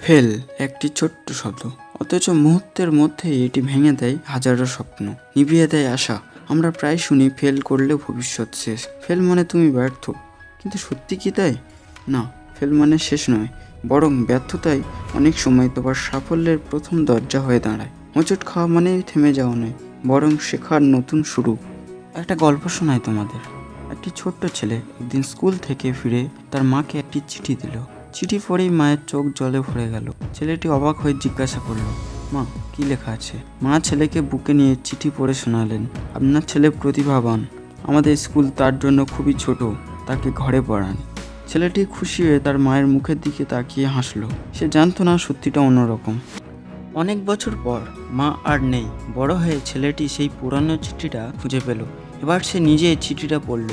Fail একটি ছোট্ট শব্দ, অথচ মুহূর্তের মধ্যেই এটি ভেঙে দেয় হাজারো স্বপ্ন, নিভিয়ে দেয় আশা। আমরা প্রায় শুনি ফেল করলে ভবিষ্যৎ শেষ, ফেল মানে তুমি ব্যর্থ। কিন্তু সত্যি কি তাই? না, ফেল মানে শেষ নয়, বরং ব্যর্থতাই অনেক সময় তোমার সাফল্যের প্রথম দরজা হয়ে দাঁড়ায়। হোঁচট খাওয়া মানে থেমে যাওয়া নয়, বরং শেখার নতুন শুরু। একটা গল্প শোনায় তোমাদের। একটি ছোট্ট ছেলে একদিন স্কুল থেকে ফিরে তার মাকে একটি চিঠি দিল। চিঠি পড়েই মায়ের চোখ জলে ভরে গেল। ছেলেটি অবাক হয়ে জিজ্ঞাসা করলো, মা, কি লেখা আছে? মা ছেলেকে বুকে নিয়ে চিঠি পড়ে শোনালেন, আপনার ছেলে প্রতিভাবান, আমাদের স্কুল তার জন্য খুবই ছোট, তাকে ঘরে পড়ান। ছেলেটি খুশি হয়ে তার মায়ের মুখের দিকে তাকিয়ে হাসলো। সে জানতো না সত্যিটা অন্যরকম। অনেক বছর পর মা আর নেই। বড় হয়ে ছেলেটি সেই পুরানো চিঠিটা খুঁজে পেল। এবার সে নিজে চিঠিটা পড়ল।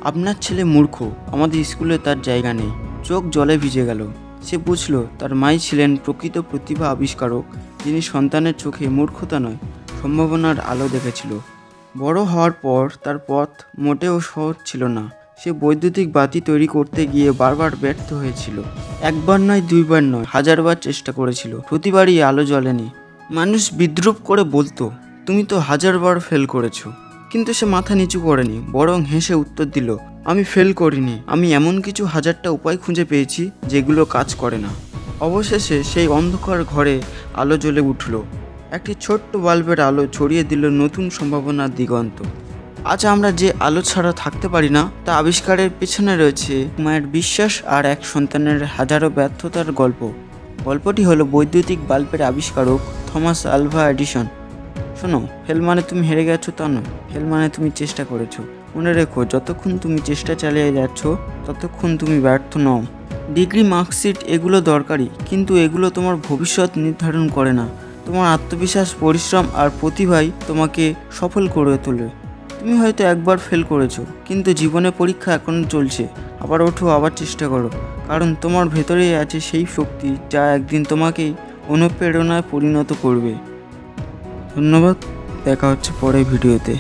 আপনার ছেলে মূর্খ, আমাদের স্কুলে তার জায়গা নেই। চোখ জলে ভিজে গেল। সে বুঝল তার মাই ছিলেন প্রকৃত প্রতিভা আবিষ্কারক, যিনি সন্তানের চোখে মূর্খতা নয়, সম্ভাবনার আলো দেখেছিল। বড় হওয়ার পর তার পথ মোটেও সহজ ছিল না। সে বৈদ্যুতিক বাতি তৈরি করতে গিয়ে বারবার ব্যর্থ হয়েছিল। একবার নয়, দুইবার নয়, হাজারবার চেষ্টা করেছিল, প্রতিবারই আলো জ্বলেনি। মানুষ বিদ্রূপ করে বলতো, তুমি তো হাজারবার ফেল করেছো। কিন্তু সে মাথা নিচু করেনি, বরং হেসে উত্তর দিল, আমি ফেল করিনি, আমি এমন কিছু হাজারটা উপায় খুঁজে পেয়েছি যেগুলো কাজ করে না। অবশেষে সেই অন্ধকার ঘরে আলো জ্বলে উঠল। একটি ছোট্ট বাল্বের আলো ছড়িয়ে দিল নতুন সম্ভাবনার দিগন্ত। আজ আমরা যে আলো ছাড়া থাকতে পারি না, তা আবিষ্কারের পেছনে রয়েছে মায়ের বিশ্বাস আর এক সন্তানের হাজারো ব্যর্থতার গল্প। গল্পটি হলো বৈদ্যুতিক বাল্বের আবিষ্কারক থমাস আলভা এডিসন। শোনো, ফেল মানে তুমি হেরে গেছো তা নয়, ফেল মানে তুমি চেষ্টা করেছো। মনে রেখো, যতক্ষণ তুমি চেষ্টা চালিয়ে যাচ্ছ ততক্ষণ তুমি ব্যর্থ নও। ডিগ্রি, মার্কশিট এগুলো দরকারি, কিন্তু এগুলো তোমার ভবিষ্যৎ নির্ধারণ করে না। তোমার আত্মবিশ্বাস, পরিশ্রম আর প্রতিভাই তোমাকে সফল করে তোলে। তুমি হয়তো একবার ফেল করেছো, কিন্তু জীবনের পরীক্ষা এখনও চলছে। আবার ওঠো, আবার চেষ্টা করো, কারণ তোমার ভেতরেই আছে সেই শক্তি যা একদিন তোমাকেই অনুপ্রেরণায় পরিণত করবে। ধন্যবাদ, দেখা হচ্ছে পরের ভিডিওতে।